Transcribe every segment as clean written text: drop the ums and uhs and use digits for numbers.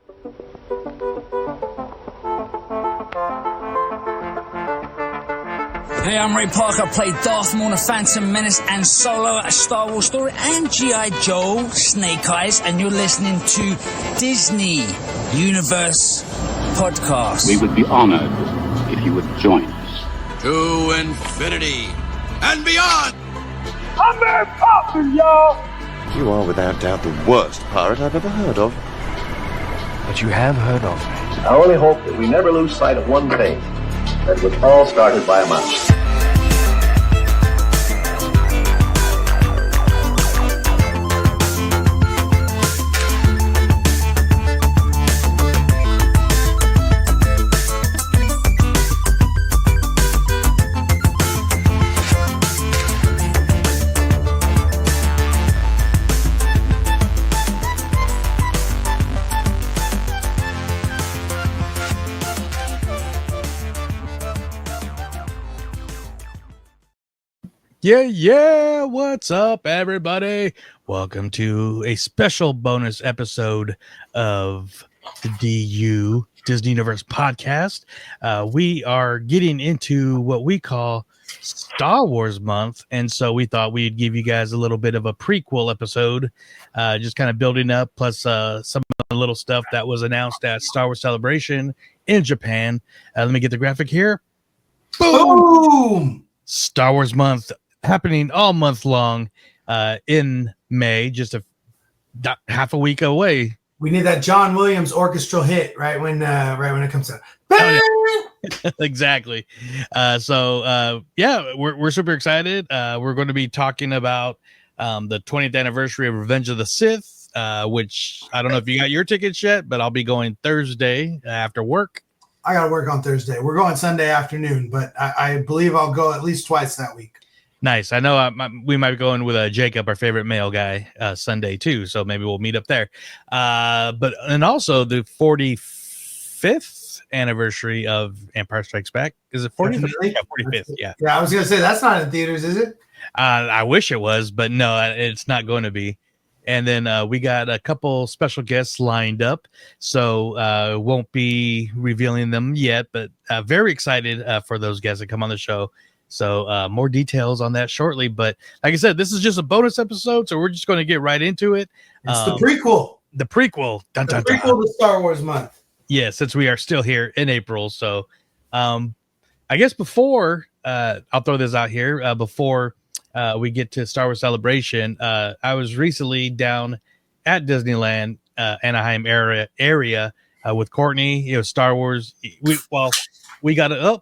Hey, I'm Ray Parker. I played Darth Maul in Phantom Menace and Solo at a Star Wars Story and G.I. Joe Snake Eyes, and you're listening to Disney Universe Podcast. We would be honored if you would join us. To infinity and beyond! I'm Mary Poppins, y'all! You are without doubt the worst pirate I've ever heard of. But you have heard of me. I only hope that we never lose sight of one thing, that it was all started by a mouse. Yeah, what's up, everybody? Welcome to a special bonus episode of the Disney Universe Podcast. We are getting into what we call Star Wars Month, and so we thought we'd give you guys a little bit of a prequel episode, just kind of building up, plus some of the little stuff that was announced at Star Wars Celebration in Japan. Let me get the graphic here. Boom! Star Wars Month happening all month long in May, just half a week away. We need that John Williams orchestral hit right when it comes out. Exactly. We're super excited. We're going to be talking about the 20th anniversary of Revenge of the Sith, which I don't know if you got your tickets yet, but I'll be going Thursday after work. I got to work on Thursday. We're going Sunday afternoon, but I believe I'll go at least twice that week. Nice. I know we might be going with Jacob, our favorite male guy, Sunday too. So maybe we'll meet up there. And also the 45th anniversary of Empire Strikes Back. Is it 40th? Yeah, 45th. Yeah. Yeah, I was going to say that's not in theaters, is it? I wish it was, but no, it's not going to be. And then we got a couple special guests lined up, so won't be revealing them yet, but very excited for those guests that come on the show. So more details on that shortly. But like I said, this is just a bonus episode, so we're just going to get right into it. It's the prequel. The prequel. Dun, the dun, prequel dun. to Star Wars Month. Yeah, since we are still here in April. So I guess before I'll throw this out here, before we get to Star Wars Celebration, I was recently down at Disneyland, Anaheim area with Courtney. Star Wars. We got it.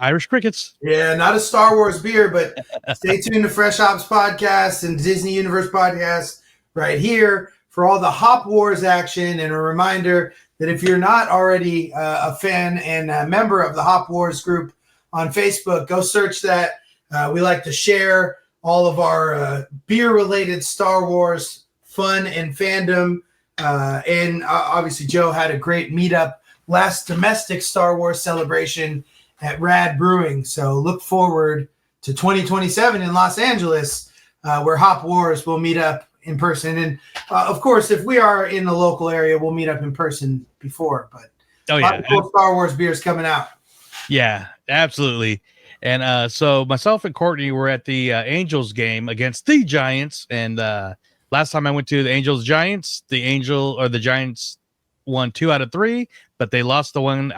Irish crickets. Yeah, not a Star Wars beer, but stay tuned to Fresh Hops Podcast and Disney Universe Podcast right here for all the Hop Wars action. And a reminder that if you're not already a fan and a member of the Hop Wars group on Facebook, go search that. We like to share all of our beer-related Star Wars fun and fandom. And obviously, Joe had a great meetup last domestic Star Wars celebration at Rad Brewing. So look forward to 2027 in Los Angeles, where Hop Wars will meet up in person. And of course, if we are in the local area, we'll meet up in person before. But cool Star Wars beers coming out. Yeah, absolutely. And so myself and Courtney were at the Angels game against the Giants. And last time I went to the Angels Giants, the Giants won 2 out of 3, but they lost the one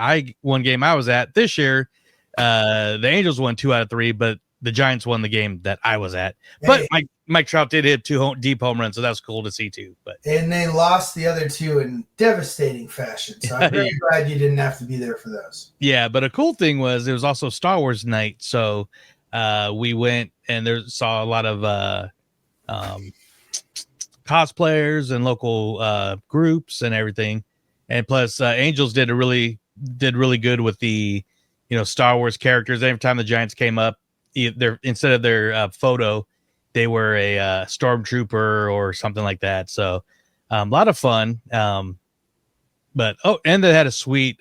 game I was at. This year, the Angels won 2 out of 3, but the Giants won the game that I was at. But Mike Trout did hit 2 deep home runs, so that's cool to see too. And they lost the other 2 in devastating fashion. So I'm very glad you didn't have to be there for those. Yeah, but a cool thing was it was also Star Wars night, so we went and saw a lot of cosplayers and local groups and everything. And plus, Angels did really good with the, Star Wars characters. Every time the Giants came up, instead of their photo, they were a stormtrooper or something like that. So a lot of fun. And they had a sweet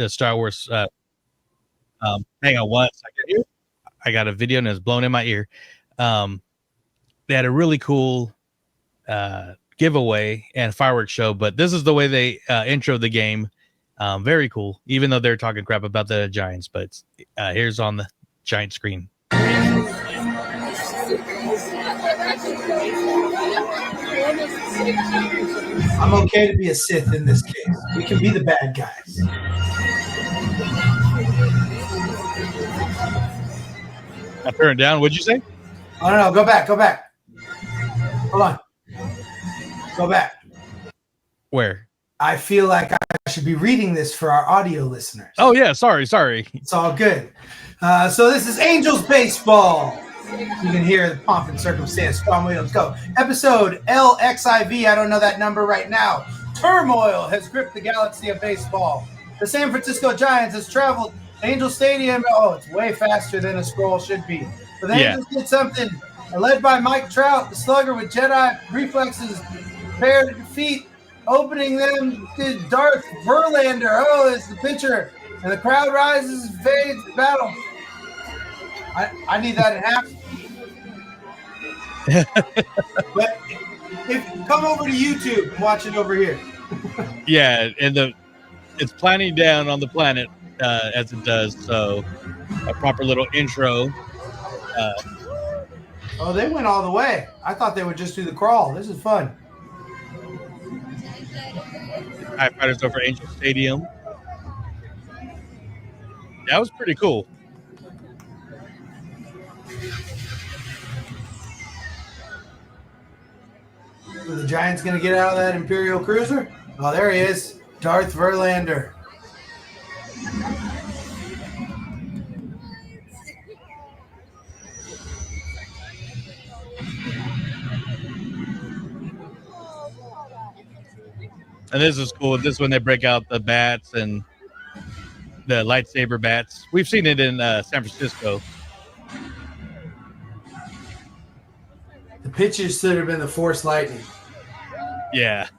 Star Wars. Hang on one second here. I got a video and it's blown in my ear. They had a really cool giveaway and fireworks show, but this is the way they intro the game. Very cool, even though they're talking crap about the Giants, but here's on the giant screen. I'm okay to be a Sith in this case. We can be the bad guys. I turn it down. What'd you say? Oh, no, go back. Hold on. Go back. Where? I feel like I should be reading this for our audio listeners. Oh, yeah. Sorry. It's all good. So this is Angels Baseball. You can hear the pomp and circumstance. Strong Williams, go. Episode LXIV. I don't know that number right now. Turmoil has gripped the galaxy of baseball. The San Francisco Giants has traveled Angel Stadium. Oh, it's way faster than a scroll should be. But the Angels did something. Led by Mike Trout, the slugger with Jedi reflexes, paired feet, opening them to Darth Verlander. Oh, it's the pitcher. And the crowd rises, fades, battle. I need that in half. But if come over to YouTube and watch it over here. Yeah, and it's planning down on the planet as it does. So a proper little intro. Oh, they went all the way. I thought they would just do the crawl. This is fun. TIE Fighters over Angel Stadium. That was pretty cool. Are the Giants going to get out of that Imperial Cruiser? Oh, there he is. Darth Verlander. And this is cool. This is when they break out the bats and the lightsaber bats. We've seen it in San Francisco. The pitches should have been the Force Lightning. Yeah.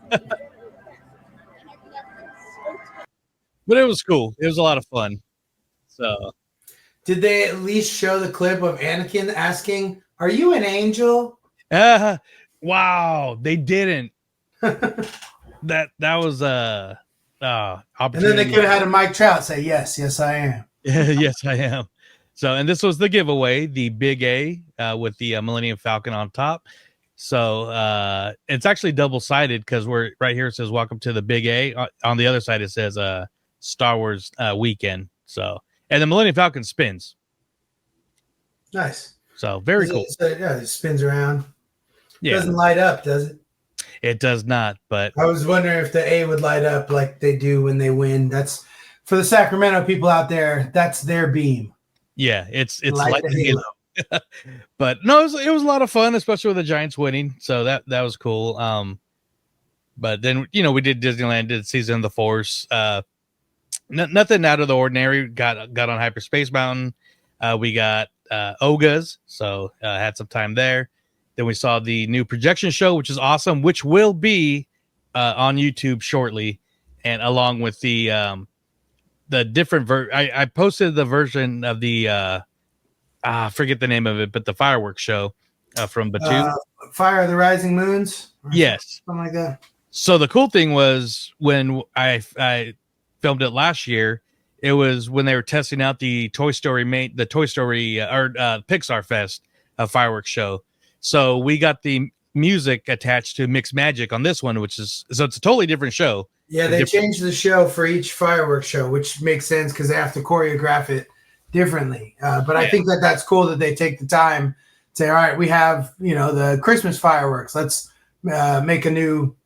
But it was cool. It was a lot of fun. So, did they at least show the clip of Anakin asking, "Are you an angel?" Wow, they didn't. that was opportunity. And then they could have had a Mike Trout say, "Yes, I am." Yes, I am. So, and this was the giveaway, the big A with the Millennium Falcon on top. So it's actually double-sided because we're right here. It says "Welcome to the Big A." On the other side, it says Star Wars Weekend. So, and the Millennium Falcon spins. Nice. So very cool. Yeah, it spins around. Yeah. Doesn't light up, does it? It does not. But I was wondering if the A would light up like they do when they win. That's for the Sacramento people out there. That's their beam. Yeah, it's like the halo. But no, it was a lot of fun, especially with the Giants winning. So that was cool. But then we did Disneyland, did Season of the Force. Nothing out of the ordinary. Got on Hyperspace Mountain. We got Oga's, so had some time there. Then we saw the new projection show, which is awesome, which will be on YouTube shortly, and along with the different I posted the version of the I forget the name of it, but the fireworks show from Batu. Fire of the Rising Moons? Yes. Something like that. So the cool thing was when I filmed it last year, it was when they were testing out the Toy Story Pixar Fest fireworks show. So we got the music attached to Mixed Magic on this one, so it's a totally different show. Yeah, they changed the show for each fireworks show, which makes sense because they have to choreograph it differently. But I think that's cool that they take the time to say, all right, we have, the Christmas fireworks. Let's make a new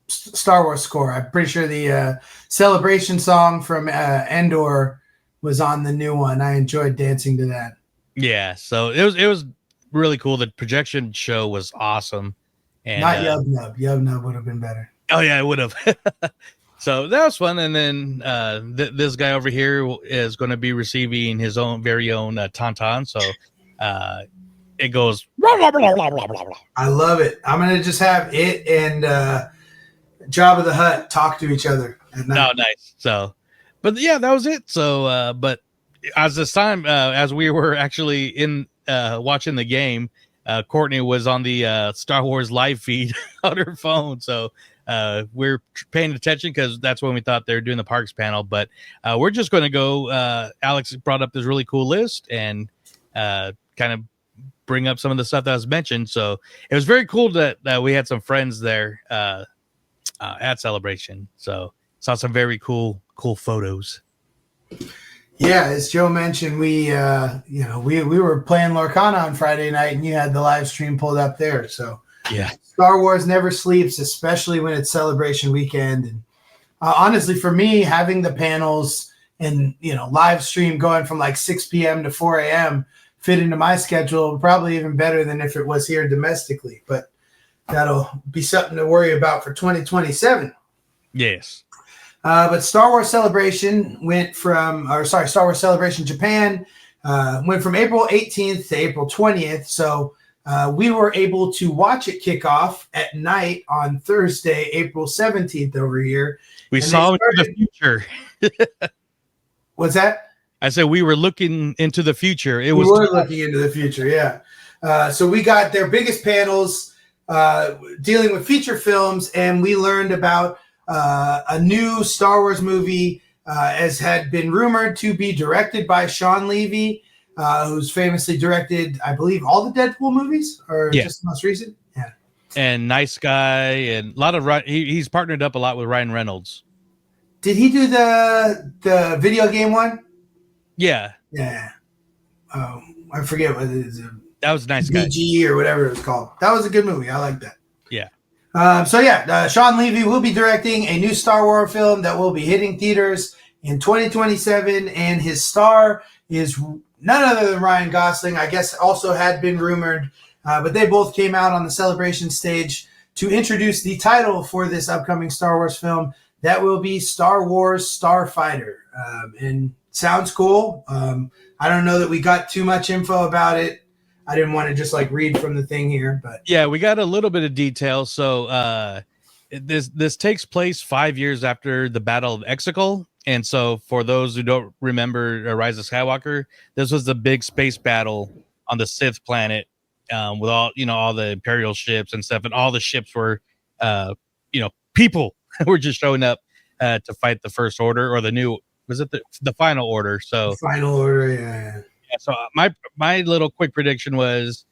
Star Wars score. I'm pretty sure the celebration song from Endor was on the new one. I enjoyed dancing to that. Yeah, so it was really cool. The projection show was awesome. And not Yub Nub. Yub Nub would have been better. Oh yeah, it would have. So that was fun. And then this guy over here is going to be receiving his very own Tauntaun. So it goes. I love it. I'm going to just have it and Jabba the Hutt talk to each other at night. Oh, nice. So, but yeah, that was it. So, but as we were actually in watching the game, Courtney was on the Star Wars live feed on her phone, so we're paying attention because that's when we thought they were doing the parks panel. But we're just going to go. Alex brought up this really cool list and kind of bring up some of the stuff that was mentioned. So it was very cool that we had some friends there at Celebration. So saw some very cool photos. Yeah, as Joe mentioned, we were playing Lorcana on Friday night, and you had the live stream pulled up there. So yeah, Star Wars never sleeps, especially when it's Celebration weekend. And honestly, for me, having the panels and live stream going from like 6 p.m. to 4 a.m. fit into my schedule, probably even better than if it was here domestically. But that'll be something to worry about for 2027. Yes. But Star Wars Celebration Star Wars Celebration Japan went from April 18th to April 20th. So we were able to watch it kick off at night on Thursday, April 17th over here. We saw into the future. What's that? I said we were looking into the future. We were looking into the future, yeah. So we got their biggest panels dealing with feature films, and we learned about a new Star Wars movie as had been rumored to be directed by Sean Levy, who's famously directed, I believe, all the Deadpool movies, or just the most recent. Yeah. And Nice Guy, and a lot of he's partnered up a lot with Ryan Reynolds. Did he do the video game one? Yeah. Yeah. Oh, I forget what it is. That was Nice Guy. BG or whatever it was called. That was a good movie. I like that. Yeah. Sean Levy will be directing a new Star Wars film that will be hitting theaters in 2027, and his star is none other than Ryan Gosling. I guess also had been rumored, but they both came out on the Celebration stage to introduce the title for this upcoming Star Wars film that will be Star Wars Starfighter, and sounds cool. I don't know that we got too much info about it. I didn't want to just read from the thing here, but yeah, we got a little bit of detail. So this takes place 5 years after the Battle of Exegol, and so for those who don't remember Rise of Skywalker, this was the big space battle on the Sith planet with all the Imperial ships and stuff, and all the ships were people were just showing up to fight the First Order, or the Final Order. So Final Order, yeah. So my little quick prediction was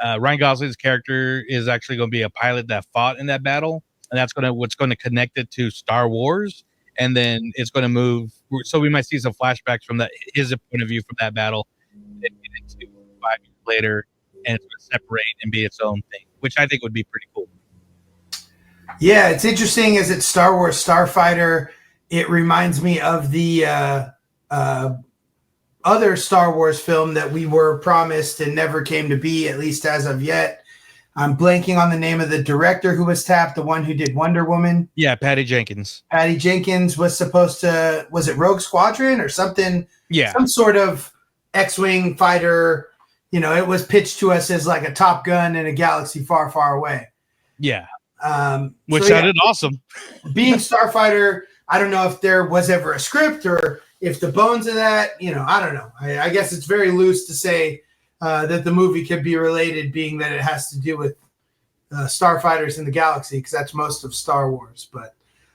Ryan Gosling's character is actually going to be a pilot that fought in that battle, and that's what's going to connect it to Star Wars, and then it's going to move. So we might see some flashbacks from his point of view from that battle, and get into 5 years later, and it's going to separate and be its own thing, which I think would be pretty cool. Yeah, it's interesting as it's Star Wars Starfighter. It reminds me of the other Star Wars film that we were promised and never came to be, at least as of yet. I'm blanking on the name of the director who was tapped, the one who did Wonder Woman. Yeah, Patty Jenkins. Patty Jenkins was supposed to, was it Rogue Squadron or something? Yeah. Some sort of X-Wing fighter. It was pitched to us as like a Top Gun in a galaxy far, far away. Yeah. Which sounded awesome. Being Starfighter, I don't know if there was ever a script or if the bones of that, I don't know. I guess it's very loose to say that the movie could be related, being that it has to do with starfighters in the galaxy, because that's most of Star Wars. But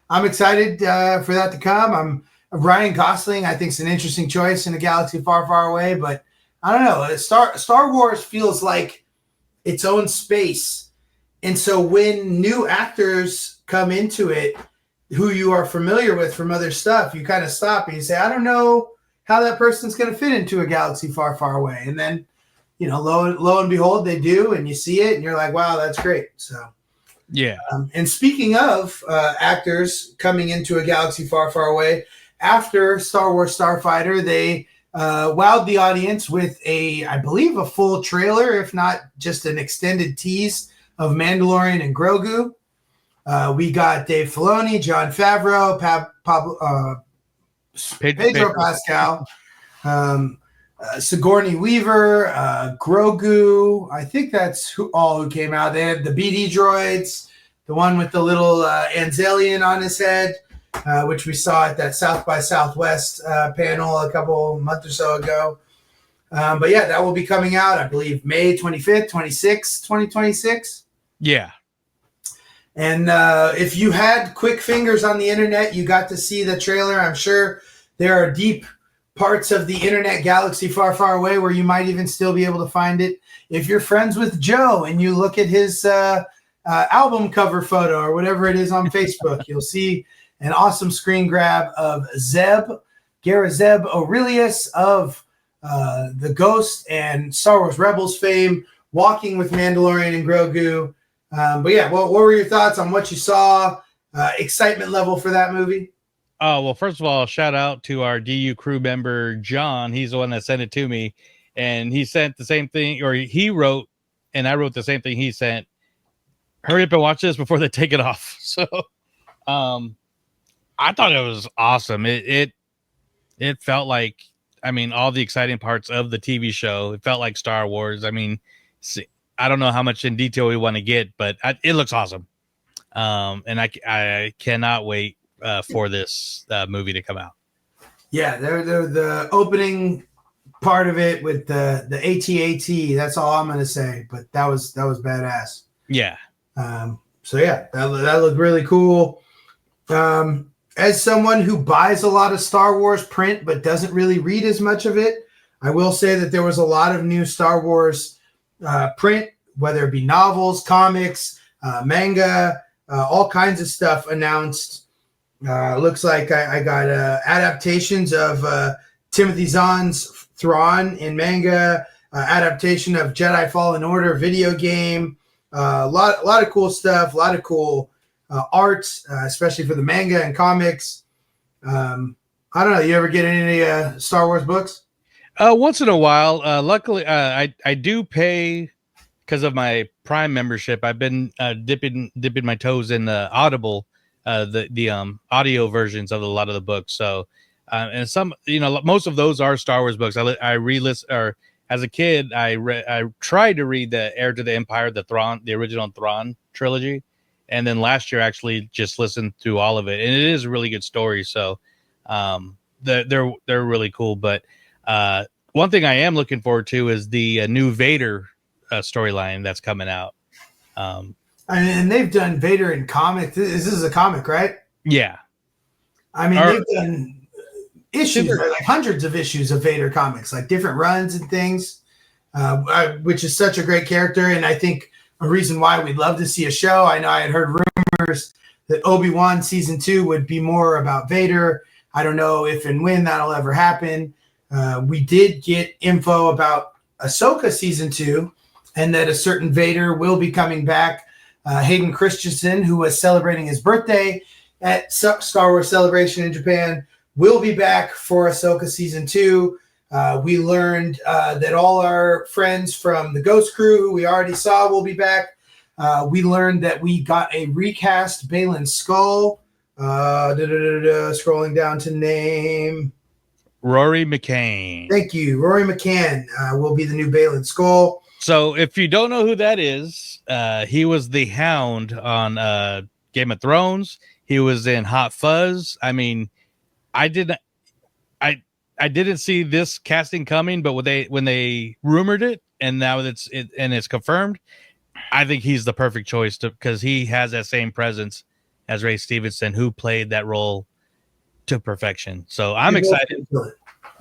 I'm excited for that to come. Ryan Gosling, I think, is an interesting choice in a galaxy far, far away. But I don't know. Star Wars feels like its own space. And so when new actors come into it, who you are familiar with from other stuff, you kind of stop and you say, I don't know how that person's going to fit into a galaxy far, far away. And then, lo and behold, they do, and you see it and you're like, wow, that's great. So, yeah. And speaking of actors coming into a galaxy far, far away, after Star Wars Starfighter, they wowed the audience with I believe a full trailer, if not just an extended tease of Mandalorian and Grogu. We got Dave Filoni, Jon Favreau, Pedro Pascal, Sigourney Weaver, Grogu. I think that's who came out. They had the BD droids, the one with the little Anzelian on his head, which we saw at that South by Southwest panel a couple months or so ago. But yeah, that will be coming out, I believe, May 25th, 26th, 2026. Yeah. And if you had quick fingers on the internet, you got to see the trailer. I'm sure there are deep parts of the internet galaxy far, far away where you might even still be able to find it. If you're friends with Joe and you look at his album cover photo or whatever it is on Facebook, you'll see an awesome screen grab of Garazeb Aurelius of the Ghost and Star Wars Rebels fame, walking with Mandalorian and Grogu. But yeah, what were your thoughts on what you saw? Excitement level for that movie? Oh, well, first of all, shout out to our DU crew member, John. He's the one that sent it to me. And he sent the same thing, or he wrote, and I wrote the same thing he sent. Hurry up and watch this before they take it off. So I thought it was awesome. It felt like, I mean, all the exciting parts of the TV show. It felt like Star Wars. I mean, I don't know how much in detail we want to get, but it looks awesome. And I cannot wait for this movie to come out. Yeah, they're the opening part of it with the AT-AT. That's all I'm gonna say. But that was badass. Yeah. So yeah, that looked really cool. As someone who buys a lot of Star Wars print but doesn't really read as much of it, I will say that there was a lot of new Star Wars print, whether it be novels, comics, manga, all kinds of stuff announced. Looks like I got adaptations of Timothy Zahn's Thrawn in manga, adaptation of Jedi Fallen Order video game, a lot of cool stuff, a lot of cool art, especially for the manga and comics. I don't know. You ever get any Star Wars books? Once in a while. Luckily, I do pay because of my Prime membership. I've been dipping my toes in the Audible, the audio versions of a lot of the books. So, and some, most of those are Star Wars books. I re-list, or as a kid, I tried to read the Heir to the Empire, the original Thrawn trilogy, and then last year actually just listened to all of it, and it is a really good story. So, they're really cool. But one thing I am looking forward to is the new Vader storyline that's coming out. And they've done Vader in comic. This is a comic, right? Yeah. I mean, they've done issues, right? Like hundreds of issues of Vader comics, like different runs and things, which is such a great character. And I think a reason why we'd love to see a show. I know I had heard rumors that Obi-Wan season 2 would be more about Vader. I don't know if and when that'll ever happen. We did get info about Ahsoka season 2, and that a certain Vader will be coming back. Hayden Christensen, who was celebrating his birthday at Star Wars Celebration in Japan, will be back for Ahsoka season 2. We learned that all our friends from the Ghost Crew, who we already saw, will be back. We learned that we got a recast Baylan Skoll. Scrolling down to name. Rory McCann. Thank you. Rory McCann will be the new Baylan Skoll. So if you don't know who that is, he was the Hound on Game of Thrones. He was in Hot Fuzz. I mean, I didn't see this casting coming, but when they rumored it, and now it's confirmed, I think he's the perfect choice because he has that same presence as Ray Stevenson, who played that role to perfection. So I'm excited.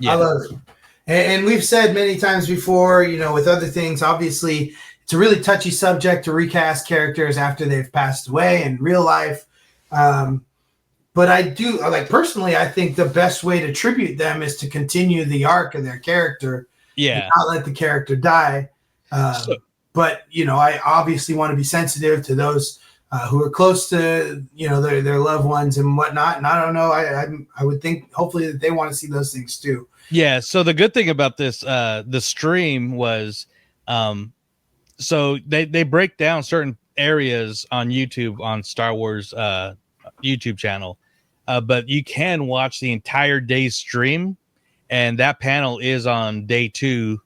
Yeah. I love it. And we've said many times before, with other things, obviously it's a really touchy subject to recast characters after they've passed away in real life. But I do, personally, I think the best way to tribute them is to continue the arc of their character. Yeah. And not let the character die. But, I obviously want to be sensitive to those who are close to, their loved ones and whatnot. And I don't know, I would think hopefully that they want to see those things too. Yeah. So the good thing about this, the stream was, so they break down certain areas on YouTube on Star Wars YouTube channel, but you can watch the entire day's stream, and that panel is on day 2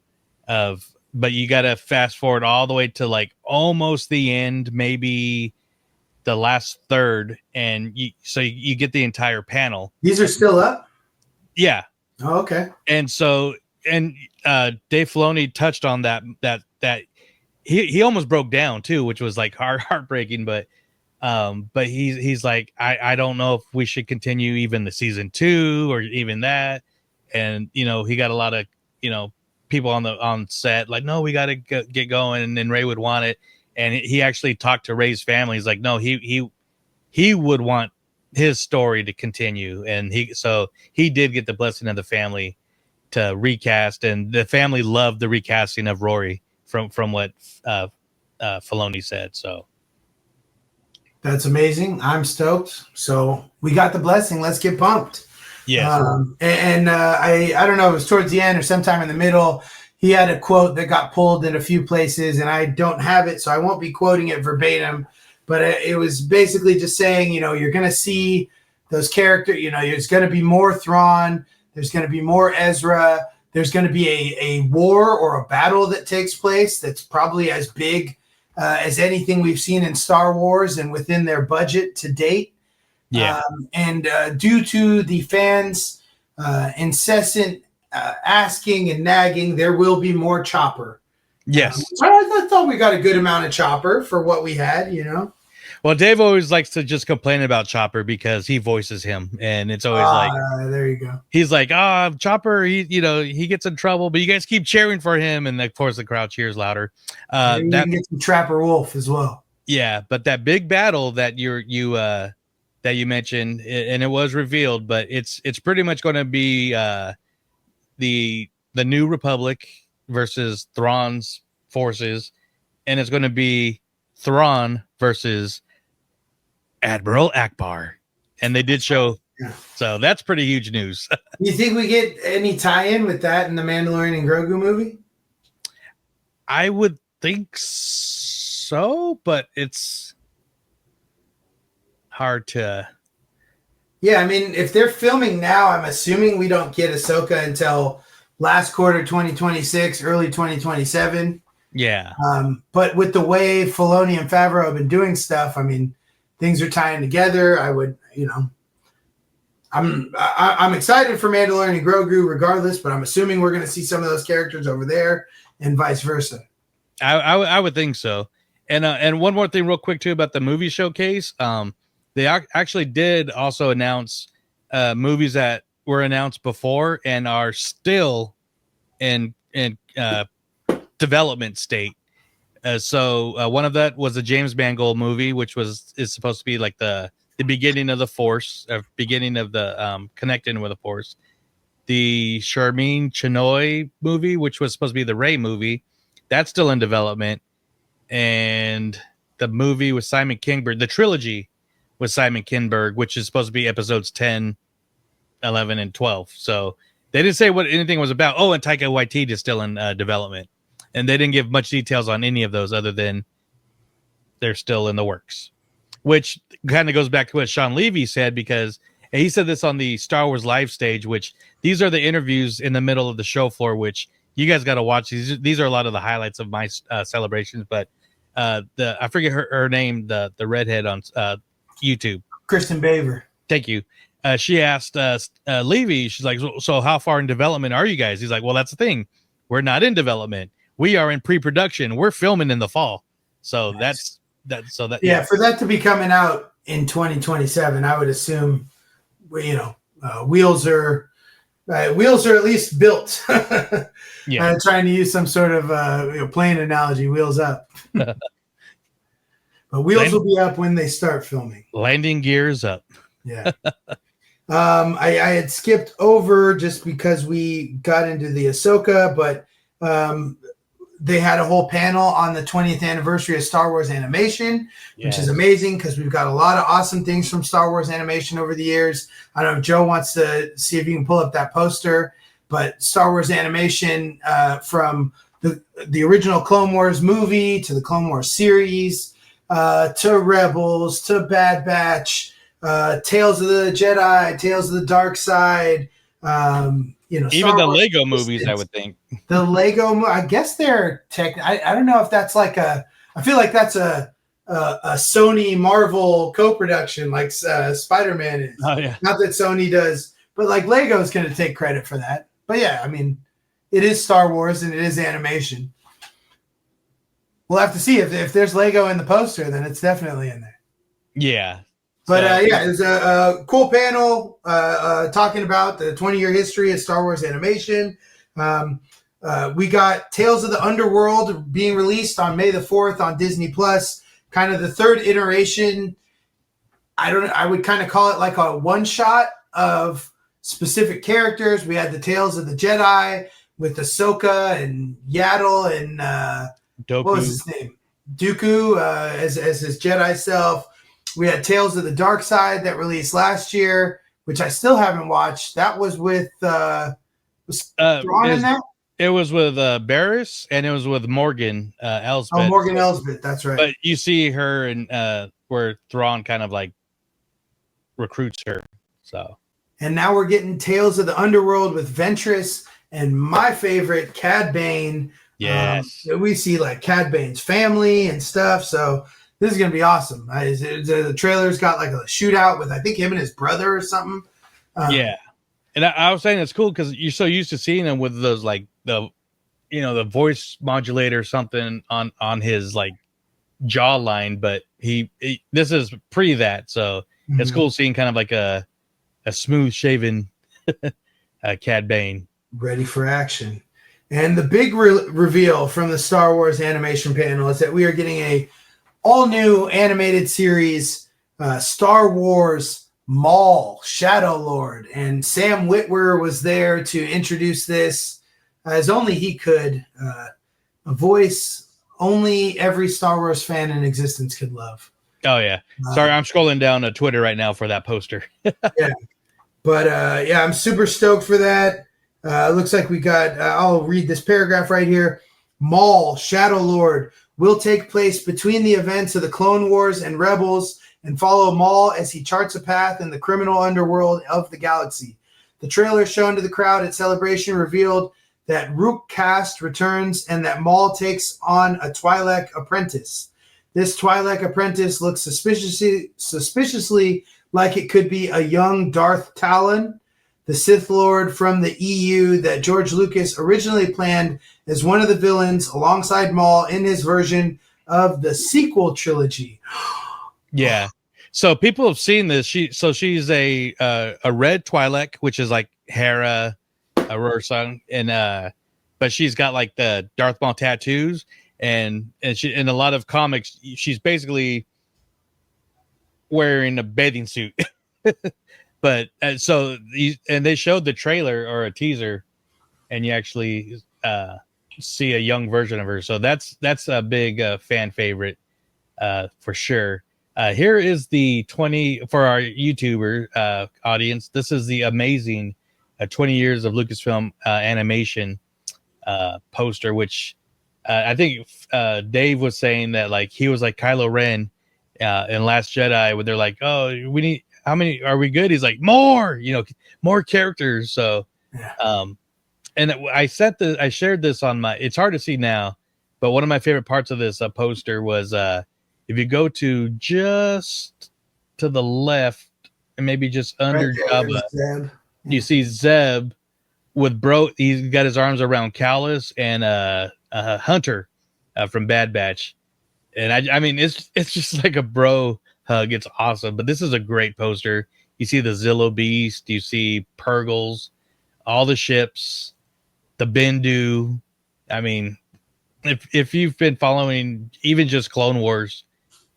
but you got to fast forward all the way to like almost the end, maybe the last third, and you get the entire panel. These are still up? Yeah. Oh, okay. And so and Dave Filoni touched on that he almost broke down too, which was like heartbreaking. But he's like, I don't know if we should continue even the season 2 or even that. And he got a lot of people on set like, no, we got to get going, and then Ray would want it. And he actually talked to Ray's family. He's like, no, he would want his story to continue, and he did get the blessing of the family to recast, and the family loved the recasting of Rory from what Filoni said. So that's amazing. I'm stoked. So we got the blessing. Let's get pumped. Yeah. I don't know if it was towards the end or sometime in the middle. He had a quote that got pulled in a few places, and I don't have it, so I won't be quoting it verbatim. But it was basically just saying, you're going to see those characters. There's going to be more Thrawn. There's going to be more Ezra. There's going to be a war or a battle that takes place that's probably as big as anything we've seen in Star Wars and within their budget to date. Yeah. And due to the fans' incessant asking and nagging, there will be more Chopper. Yes. I thought we got a good amount of Chopper for what we had, Well, Dave always likes to just complain about Chopper because he voices him, and it's always like, there you go. He's like, Chopper, he gets in trouble, but you guys keep cheering for him, and of course the crowd cheers louder. You can get some Trapper Wolf as well. Yeah, but that big battle that you mentioned, and it was revealed, but it's pretty much going to be the New Republic versus Thrawn's forces, and it's going to be Thrawn versus Admiral Akbar, and they did show. So that's pretty huge news. You think we get any tie-in with that in the Mandalorian and Grogu movie? I would think so, but it's hard to. Yeah, I mean, if they're filming now, I'm assuming we don't get Ahsoka until last quarter 2026, early 2027. Yeah. But with the way Filoni and Favreau have been doing stuff, I mean, things are tying together. I would, I'm excited for Mandalorian and Grogu regardless, but I'm assuming we're going to see some of those characters over there and vice versa. I would think so. And one more thing real quick too about the movie showcase. They actually did also announce movies that were announced before and are still in development state. So one of that was the James Mangold movie, which is supposed to be like the beginning of the Force, beginning of the connecting with the Force. The Sharmeen Chinoy movie, which was supposed to be the Rey movie, that's still in development. And the movie with Simon Kinberg, the trilogy with Simon Kinberg, which is supposed to be episodes 10, 11, and 12. So they didn't say what anything was about. Oh, and Taika Waititi is still in development. And they didn't give much details on any of those other than they're still in the works, which kind of goes back to what Sean Levy said, because he said this on the Star Wars live stage, which these are the interviews in the middle of the show floor, which you guys got to watch. These are a lot of the highlights of my celebrations, but I forget her name, the redhead on YouTube. Kristen Baver. Thank you. She asked Levy, she's like, so how far in development are you guys? He's like, well, that's the thing. We're not in development. We are in pre-production. We're filming in the fall. So nice. Yeah, for that to be coming out in 2027, I would assume, wheels are at least built. Yeah. Trying to use some sort of plane analogy, wheels up. But wheels will be up when they start filming. Landing gears up. Yeah. I had skipped over just because we got into the Ahsoka, but they had a whole panel on the 20th anniversary of Star Wars animation, which is amazing because we've got a lot of awesome things from Star Wars animation over the years. I don't know if Joe wants to see if you can pull up that poster, but Star Wars animation from the original Clone Wars movie to the Clone Wars series to Rebels to Bad Batch, Tales of the Jedi, Tales of the Dark Side, even Star the Wars Lego movies, I would think. The Lego, I guess they're I don't know if that's like I feel like that's a Sony Marvel co-production like Spider-Man is. Oh, yeah. Not that Sony does, but like Lego's going to take credit for that. But yeah, I mean, it is Star Wars and it is animation. We'll have to see if there's Lego in the poster, then it's definitely in there. Yeah. But it was a cool panel talking about the 20-year history of Star Wars animation. We got Tales of the Underworld being released on May the 4th on Disney Plus. Kind of the third iteration. I would kind of call it like a one-shot of specific characters. We had the Tales of the Jedi with Ahsoka and Yaddle and Dooku. What was his name? Dooku as his Jedi self. We had Tales of the Dark Side that released last year, which I still haven't watched. That was with was Thrawn in that? It was with Barris, and it was with Morgan Elsbeth. Oh, Morgan Elsbeth, that's right. But you see her and where Thrawn kind of like recruits her. So, and now we're getting Tales of the Underworld with Ventress and my favorite, Cad Bane. Yes, we see like Cad Bane's family and stuff. So this is gonna be awesome. The trailer's got like a shootout with I think him and his brother or something. Yeah, and I was saying it's cool because you're so used to seeing him with those like the voice modulator or something on his like jawline, but he this is pre that, so it's cool seeing kind of like a smooth shaven Cad Bane ready for action. And the big reveal from the Star Wars animation panel is that we are getting a all new animated series, Star Wars Maul Shadow Lord, and Sam Witwer was there to introduce this as only he could. A voice only every Star Wars fan in existence could love. Oh yeah, sorry, I'm scrolling down Twitter right now for that poster. Yeah, but I'm super stoked for that. Looks like we got. I'll read this paragraph right here. Maul Shadow Lord will take place between the events of the Clone Wars and Rebels, and follow Maul as he charts a path in the criminal underworld of the galaxy. The trailer shown to the crowd at Celebration revealed that Rook Kast returns and that Maul takes on a Twi'lek apprentice. This Twi'lek apprentice looks suspiciously like it could be a young Darth Talon, the Sith Lord from the EU that George Lucas originally planned as one of the villains alongside Maul in his version of the sequel trilogy. Yeah. So people have seen this. She's a red Twi'lek, which is like Hera, Rorsang, and but she's got like the Darth Maul tattoos, and she in a lot of comics she's basically wearing a bathing suit. But so they showed the trailer or a teaser, and you actually see a young version of her. So that's a big fan favorite for sure. Here is the 20 for our YouTuber audience. This is the amazing 20 years of Lucasfilm animation poster, which I think Dave was saying that like he was like Kylo Ren in Last Jedi, where they're like, oh, we need. How many are we good? He's like, more, more characters. So, and I shared this on it's hard to see now, but one of my favorite parts of this poster was, if you go to just to the left and maybe just under Jabba, you see Zeb with he's got his arms around Callus and Hunter from Bad Batch. And I mean, it's just like a bro hug. It's awesome. But this is a great poster. You see the Zillo Beast, you see Purgles, all the ships, the Bendu. I mean, if you've been following even just Clone Wars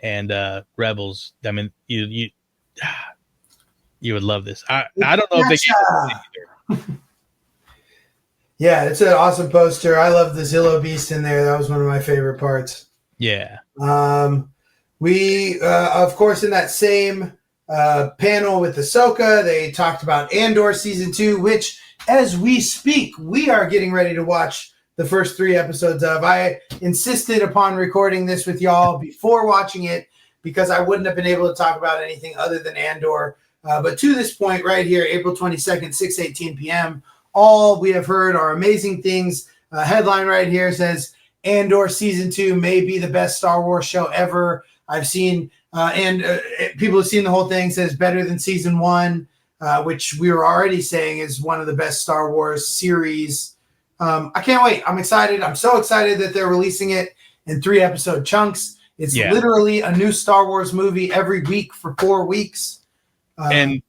and Rebels, I mean, you would love this. I don't know if they get it. Yeah, it's an awesome poster. I love the Zillo Beast in there. That was one of my favorite parts. Yeah. We, of course, in that same panel with Ahsoka, they talked about Andor Season 2, which, as we speak, we are getting ready to watch the first 3 episodes of. I insisted upon recording this with y'all before watching it because I wouldn't have been able to talk about anything other than Andor. But to this point right here, April 22nd, 6:18 p.m., all we have heard are amazing things. Headline right here says, Andor Season 2 may be the best Star Wars show ever. I've seen, people have seen the whole thing, says better than Season 1, which we were already saying is one of the best Star Wars series I can't wait. I'm excited. I'm so excited that they're releasing it in 3-episode chunks. It's literally a new Star Wars movie every week for 4 weeks. And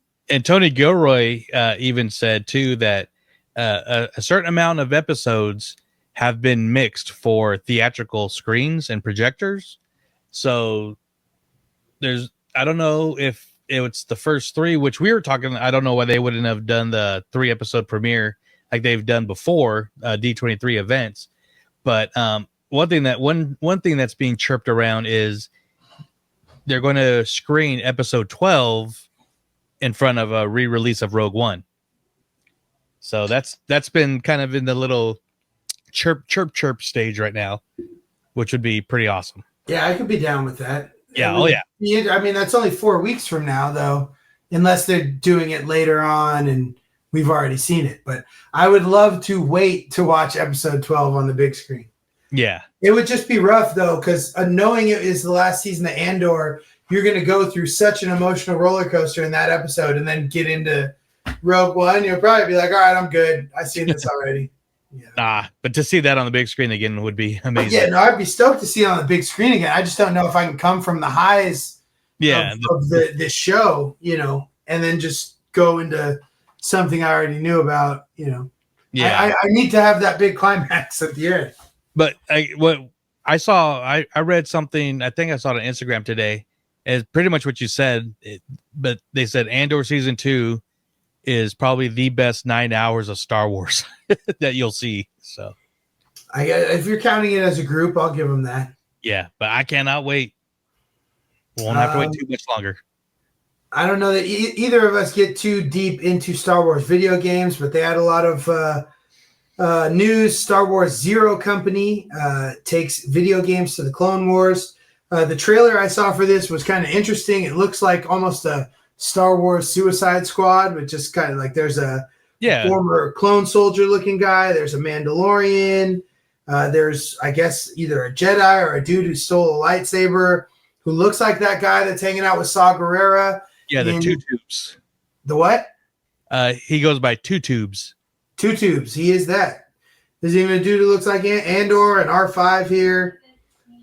Tony Gilroy even said too that a certain amount of episodes have been mixed for theatrical screens and projectors. So I don't know if it's the first 3, which we were talking. I don't know why they wouldn't have done the 3-episode premiere like they've done before D23 events. But one thing that's being chirped around is they're going to screen episode 12 in front of a re-release of Rogue One. So that's been kind of in the little chirp stage right now, which would be pretty awesome. Yeah, I could be down with that. Yeah, I mean, that's only 4 weeks from now, though, unless they're doing it later on and we've already seen it. But I would love to wait to watch episode 12 on the big screen. Yeah. It would just be rough, though, because knowing it is the last season of Andor, you're going to go through such an emotional roller coaster in that episode and then get into Rogue One. You'll probably be like, all right, I'm good. I've seen this already. Yeah. But to see that on the big screen again would be amazing. Yeah, no, I'd be stoked to see it on the big screen again. I just don't know if I can come from the highs of the show, and then just go into something I already knew about, Yeah, I need to have that big climax at the end. But I read something, I think I saw it on Instagram today, is pretty much what you said, but they said Andor season 2 is probably the best 9 hours of Star Wars that you'll see. So, if you're counting it as a group, I'll give them that. Yeah, but I cannot wait. Won't have to wait too much longer. I don't know that either of us get too deep into Star Wars video games, but they had a lot of news. Star Wars Zero Company takes video games to the Clone Wars. The trailer I saw for this was kind of interesting. It looks like almost a Star Wars Suicide Squad, which is kind of like there's a former clone soldier looking guy. There's a Mandalorian. There's, I guess, either a Jedi or a dude who stole a lightsaber who looks like that guy that's hanging out with Saw Gerrera. Yeah, the Two Tubes. The what? He goes by Two Tubes. Two Tubes. He is that. There's even a dude who looks like Andor and R5 here.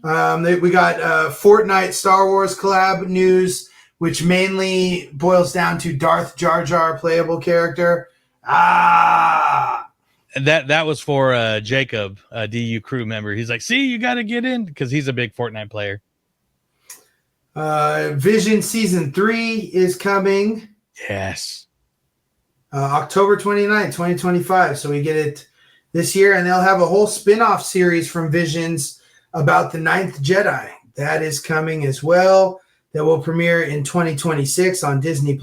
We got Fortnite Star Wars collab news, which mainly boils down to Darth Jar Jar playable character. That was for Jacob, a DU crew member. He's like, see, you got to get in because he's a big Fortnite player. Vision Season 3 is coming. Yes. October 29th, 2025. So we get it this year, and they'll have a whole spin-off series from Visions about the Ninth Jedi. That is coming as well. That will premiere in 2026 on Disney+.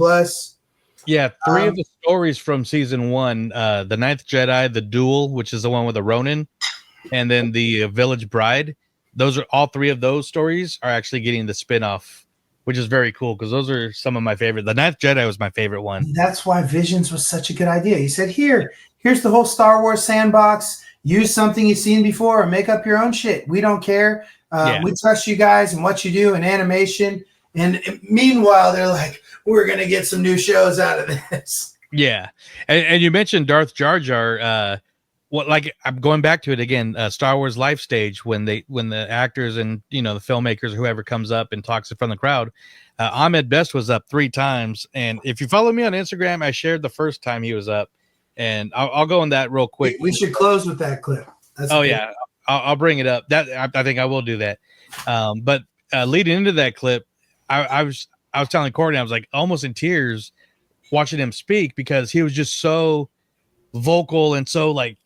Yeah, 3 of the stories from season 1, the Ninth Jedi, the Duel, which is the one with the Ronin, and then the Village Bride. Those are all 3 of those stories are actually getting the spin-off, which is very cool because those are some of my favorite. The Ninth Jedi was my favorite one. That's why Visions was such a good idea. He said, here's the whole Star Wars sandbox. Use something you've seen before or make up your own shit. We don't care. We trust you guys and what you do in animation. And meanwhile, they're like, we're going to get some new shows out of this. Yeah. And you mentioned Darth Jar Jar. I'm going back to it again, Star Wars Life Stage, when the actors and, the filmmakers, whoever comes up and talks in front of the crowd, Ahmed Best was up 3 times. And if you follow me on Instagram, I shared the first time he was up, and I'll go on that real quick. We should close with that clip. Yeah. I'll bring it up. I think I will do that. But leading into that clip, I was telling Courtney, I was like almost in tears watching him speak because he was just so vocal and so like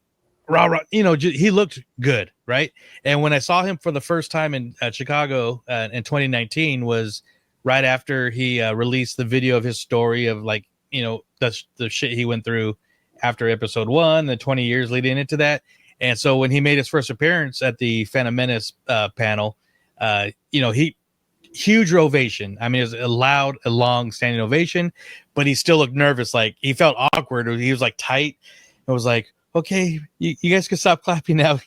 rah. He looked good, right? And when I saw him for the first time in Chicago in 2019 was right after he released the video of his story of like the shit he went through after episode 1, the 20 years leading into that. And so when he made his first appearance at the Phantom Menace panel, huge ovation. I mean, it was a loud, a long standing ovation, but he still looked nervous. Like he felt awkward. He was like tight. It was like, okay, you guys can stop clapping now,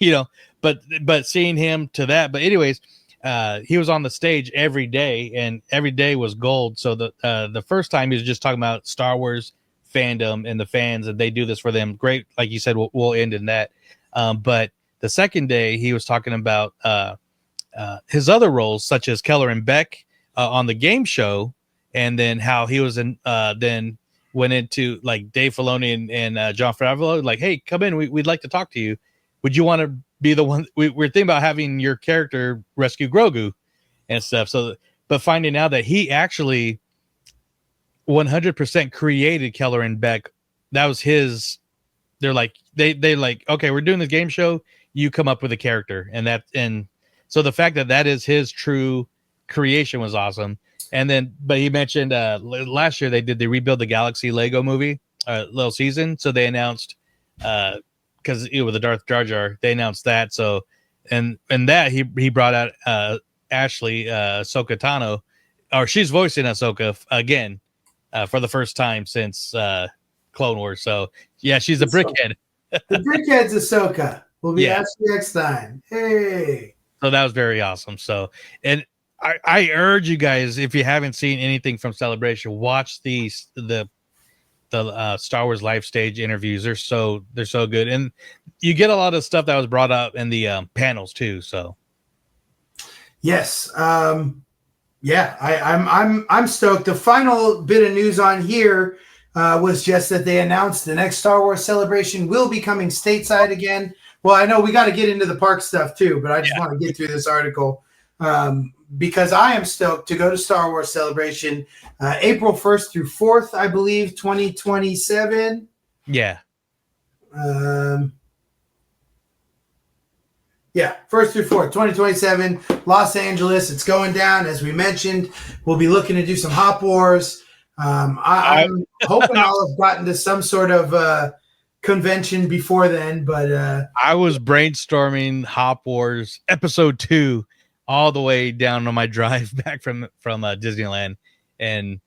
but seeing him to that. But anyways, he was on the stage every day and every day was gold. So the first time he was just talking about Star Wars fandom and the fans, and they do this for them. Great. Like you said, we'll end in that. But the second day, he was talking about his other roles, such as Keller and Beck on the game show, and then how he was then went into like Dave Filoni and John Favreau, like, hey, come in, we'd like to talk to you. Would you want to be the one? We're thinking about having your character rescue Grogu and stuff. So, but finding out that he actually 100% created Keller and Beck, that was his. They're like they like, okay, we're doing this game show, you come up with a character, and so the fact that is his true creation was awesome. And then, but he mentioned last year they did the Rebuild the Galaxy Lego movie little season, so they announced because with the Darth Jar Jar, they announced that. So and that he brought out Ashley Ahsoka Tano, or she's voicing Ahsoka again for the first time since Clone Wars. So yeah, she's a brickhead. The brickhead's Ahsoka will be Ashley Eckstein. Hey. So that was very awesome. So, and I urge you guys, if you haven't seen anything from Celebration, watch the Star Wars live stage interviews. They're so good, and you get a lot of stuff that was brought up in the panels too. So, yes, I'm stoked. The final bit of news on here was just that they announced the next Star Wars Celebration will be coming stateside again. Well, I know we got to get into the park stuff too, but I just want to get through this article because I am stoked to go to Star Wars Celebration April 1st through 4th, I believe, 2027. Yeah. 1st through 4th, 2027, Los Angeles. It's going down, as we mentioned. We'll be looking to do some Hop Wars. I'm hoping I'll have gotten to some sort of convention before then, but I was brainstorming Hop Wars episode 2 all the way down on my drive back from Disneyland, and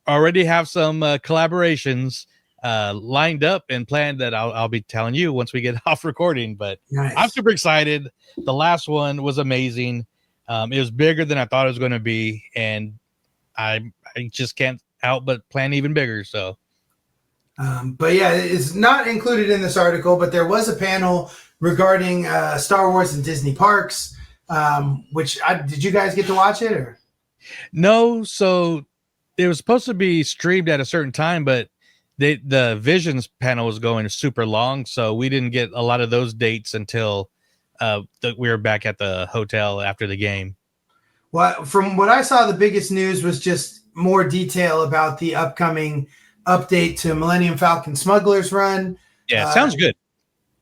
already have some collaborations lined up and planned that I'll be telling you once we get off recording. But nice. I'm super excited. The last one was amazing. It was bigger than I thought it was going to be, and I just can't help but plan even bigger. So. But yeah, it's not included in this article, but there was a panel regarding Star Wars and Disney parks, which did you guys get to watch it or? No. So it was supposed to be streamed at a certain time, but the Visions panel was going super long. So we didn't get a lot of those dates until we were back at the hotel after the game. Well, from what I saw, the biggest news was just more detail about the upcoming update to Millennium Falcon Smuggler's Run. Yeah, sounds good.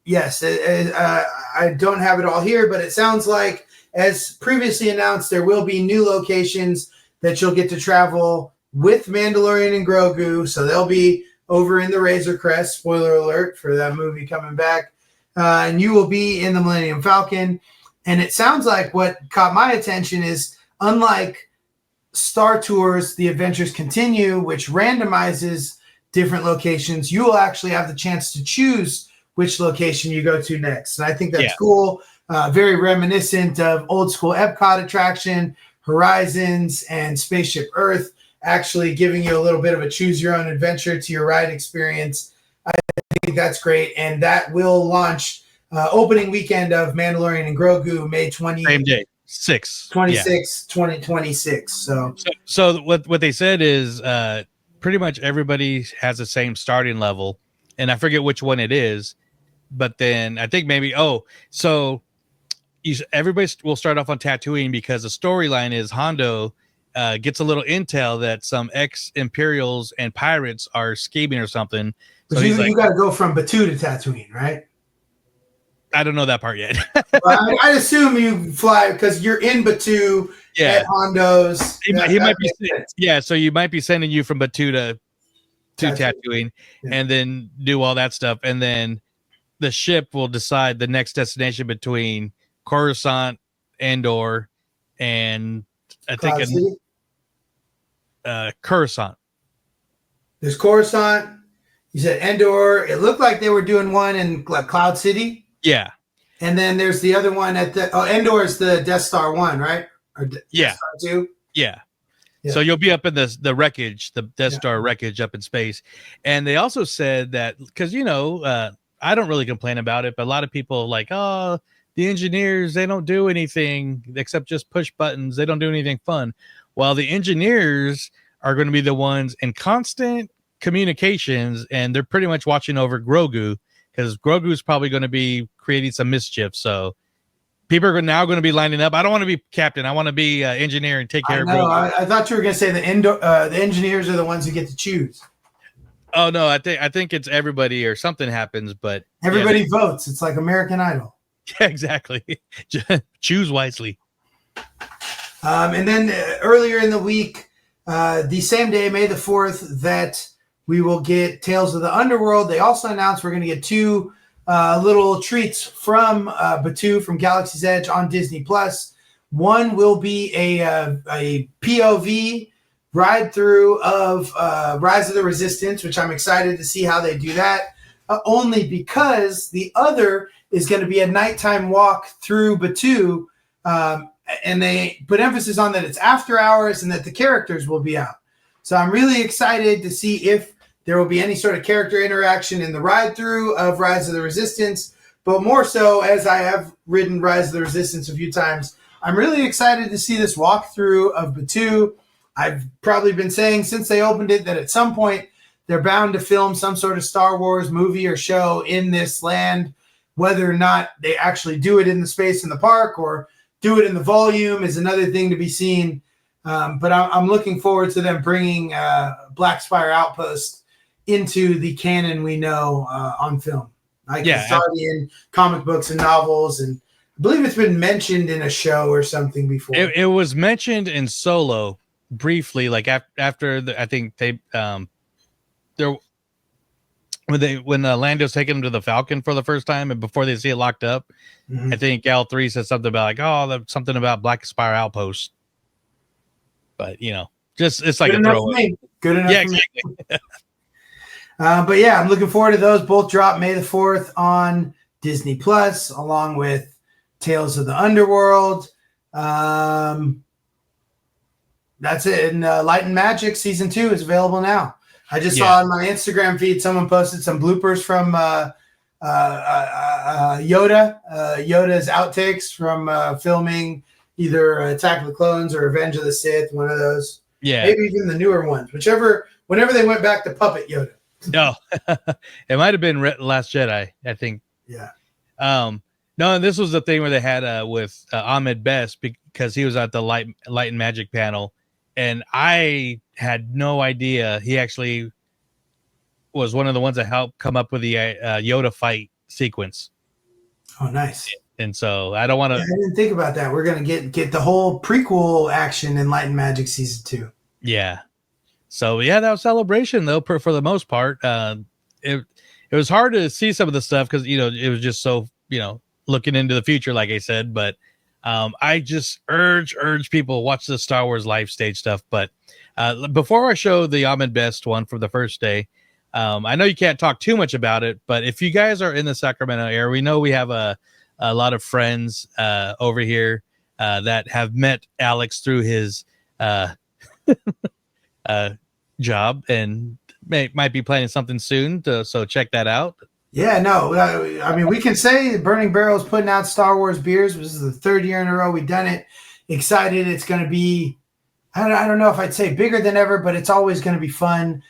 Yes, I don't have it all here, but it sounds like, as previously announced, there will be new locations that you'll get to travel with Mandalorian and Grogu. So they'll be over in the Razor Crest, spoiler alert for that movie coming back. And you will be in the Millennium Falcon. And it sounds like what caught my attention is, unlike Star Tours, The Adventures Continue, which randomizes different locations, you will actually have the chance to choose which location you go to next. And I think that's cool. Very reminiscent of old school Epcot attraction, Horizons, and Spaceship Earth, actually giving you a little bit of a choose your own adventure to your ride experience. I think that's great. And that will launch opening weekend of Mandalorian and Grogu, May 20th. Same day. 2026. So what they said is pretty much everybody has the same starting level, and I forget which one it is, but then I think maybe everybody will start off on Tatooine, because the storyline is Hondo gets a little intel that some ex-Imperials and pirates are scheming or something. So you got to go from Batuu to Tatooine, right? I don't know that part yet. Well, I'd assume you fly because you're in Batuu at Hondo's. He might be, so you might be sending you from Batuu to Tatooine, and then do all that stuff, and then the ship will decide the next destination between Coruscant, Andor, and I think Coruscant. There's Coruscant. You said Endor. It looked like they were doing one in Cloud City. Yeah. And then there's the other one at Endor is the Death Star 1, right? Or Death Star 2? Yeah. So you'll be up in the wreckage, the Death Star wreckage up in space. And they also said that, because, I don't really complain about it, but a lot of people like, oh, the engineers, they don't do anything except just push buttons. They don't do anything fun. Well, the engineers are going to be the ones in constant communications, and they're pretty much watching over Grogu, because Grogu is probably going to be creating some mischief. So people are now going to be lining up. I don't want to be captain. I want to be engineer and take care of Grogu. I thought you were going to say the engineers are the ones who get to choose. Oh no, I think it's everybody or something happens, but everybody votes. It's like American Idol. Yeah, exactly. Choose wisely. And then earlier in the week, the same day, May the 4th, that we will get Tales of the Underworld. They also announced we're going to get 2 little treats from Batuu from Galaxy's Edge on Disney Plus. One will be a POV ride through of Rise of the Resistance, which I'm excited to see how they do that. Only because the other is going to be a nighttime walk through Batuu, and they put emphasis on that it's after hours and that the characters will be out. So I'm really excited to see if there will be any sort of character interaction in the ride through of Rise of the Resistance. But more so, as I have ridden Rise of the Resistance a few times, I'm really excited to see this walkthrough of Batuu. I've probably been saying since they opened it that at some point they're bound to film some sort of Star Wars movie or show in this land. Whether or not they actually do it in the space in the park or do it in the volume is another thing to be seen. But I'm looking forward to them bringing Black Spire Outpost into the canon we know on film. It's already in comic books and novels, and I believe it's been mentioned in a show or something before. It was mentioned in Solo briefly, like after I think they there. When Lando's taking him to the Falcon for the first time and before they see it locked up, I think L3 said something about like, something about Black Spire Outpost. But just it's like good a enough throwaway. Good enough. Yeah, exactly. But yeah, I'm looking forward to those. Both drop May the 4th on Disney Plus, along with Tales of the Underworld. That's it. And Light and Magic Season 2 is available now. I just saw on my Instagram feed someone posted some bloopers from Yoda. Yoda's outtakes from filming either Attack of the Clones or Revenge of the Sith, one of those. Yeah. Maybe even the newer ones, whenever they went back to puppet Yoda. No, it might have been Last Jedi, I think. Yeah. No, and this was the thing where they had with Ahmed Best, because he was at the Light and Magic panel, and I had no idea he actually was one of the ones that helped come up with the Yoda fight sequence. Oh, nice. And so I don't want to. I didn't think about that. We're gonna get the whole prequel action in Light and Magic Season 2. Yeah. So yeah, that was Celebration though. For the most part, it was hard to see some of the stuff because it was just so looking into the future, like I said. But I just urge people watch the Star Wars live stage stuff. But before I show the Ahmed Best one for the first day, I know you can't talk too much about it, but if you guys are in the Sacramento area, we know we have a lot of friends over here that have met Alex through his job and might be planning something soon. So check that out. Yeah, no, I mean, we can say Burning Barrel is putting out Star Wars beers. This is the 3rd year in a row we've done it. Excited. It's going to be, I don't know if I'd say bigger than ever, but it's always going to be fun.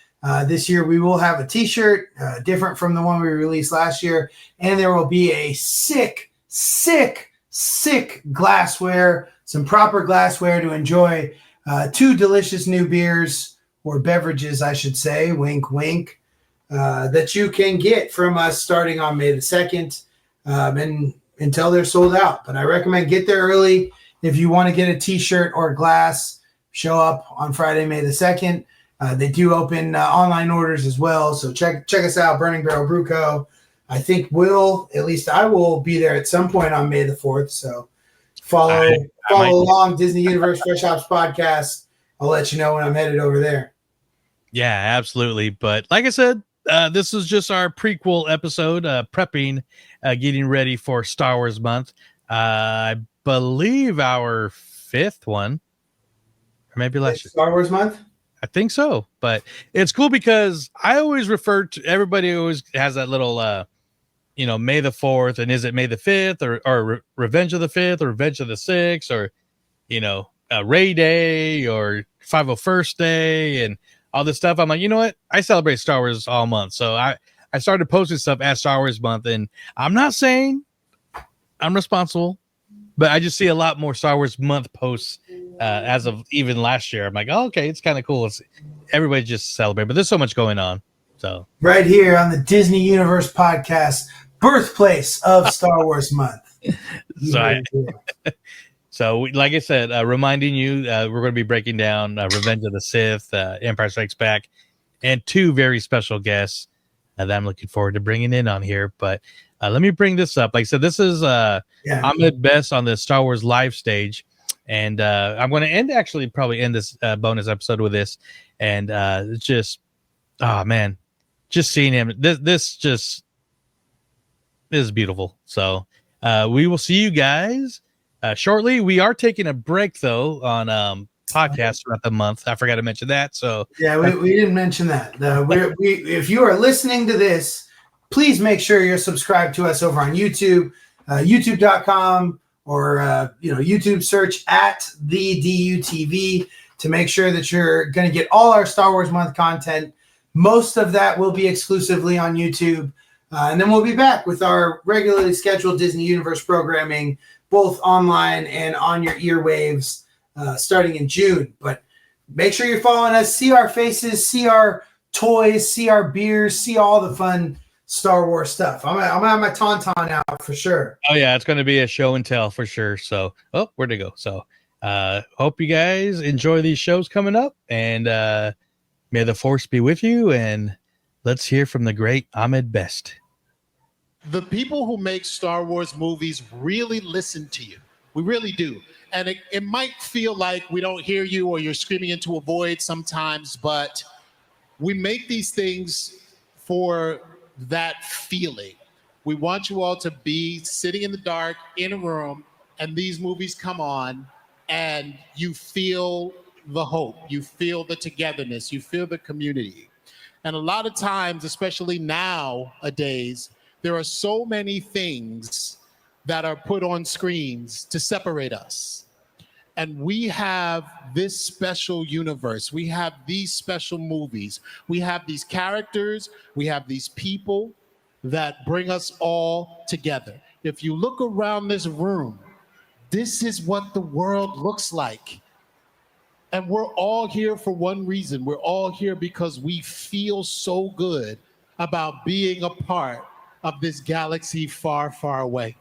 This year we will have a t-shirt different from the one we released last year. And there will be a sick glassware, some proper glassware to enjoy 2 delicious new beers, or beverages, I should say, wink, wink, that you can get from us starting on May the 2nd and until they're sold out. But I recommend get there early. If you want to get a t-shirt or a glass, show up on Friday, May the 2nd. They do open online orders as well. So check us out, Burning Barrel Brew Co. I think I will be there at some point on May the 4th. So follow along, Disney Universe Fresh Hops Podcast. I'll let you know when I'm headed over there. Yeah, absolutely. But like I said, this is just our prequel episode, prepping, getting ready for Star Wars month. I believe our 5th one, or maybe last year. Star Wars month? I think so. But it's cool because I always refer to, everybody always has that little May the 4th, and is it May the 5th or Revenge of the 5th or Revenge of the 6th or, Ray Day or 501st Day and all this stuff. I'm like, you know what? I celebrate Star Wars all month. So I started posting stuff at Star Wars month, and I'm not saying I'm responsible, but I just see a lot more Star Wars month posts as of even last year. I'm like, oh, okay, it's kind of cool. Everybody just celebrate, but there's so much going on. So right here on the Disney Universe podcast, birthplace of Star Wars month. Like I said, reminding you, we're going to be breaking down Revenge of the Sith, Empire Strikes Back, and 2 very special guests that I'm looking forward to bringing in on here. But let me bring this up. Like I said, this is Ahmed Best on the Star Wars live stage. And I'm going to probably end this bonus episode with this. And it's just, oh, man, just seeing him. This is beautiful. So we will see you guys shortly. We are taking a break, though, on podcasts throughout the month. I forgot to mention that. So yeah, we didn't mention that. If you are listening to this, please make sure you're subscribed to us over on YouTube, youtube.com, or YouTube search at the DUTV to make sure that you're going to get all our Star Wars month content. Most of that will be exclusively on YouTube. And then we'll be back with our regularly scheduled Disney Universe programming, both online and on your earwaves, starting in June. But make sure you're following us, see our faces, see our toys, see our beers, see all the fun Star Wars stuff. I'm gonna have my Tauntaun out for sure. Oh yeah, it's gonna be a show and tell for sure. So where'd it go? So hope you guys enjoy these shows coming up, and may the force be with you, and let's hear from the great Ahmed Best. The people who make Star Wars movies really listen to you. We really do. And it might feel like we don't hear you or you're screaming into a void sometimes, but we make these things for that feeling. We want you all to be sitting in the dark in a room, and these movies come on, and you feel the hope, you feel the togetherness, you feel the community. And a lot of times, especially nowadays, there are so many things that are put on screens to separate us. And we have this special universe. We have these special movies. We have these characters. We have these people that bring us all together. If you look around this room, this is what the world looks like. And we're all here for one reason. We're all here because we feel so good about being a part of this galaxy far, far away.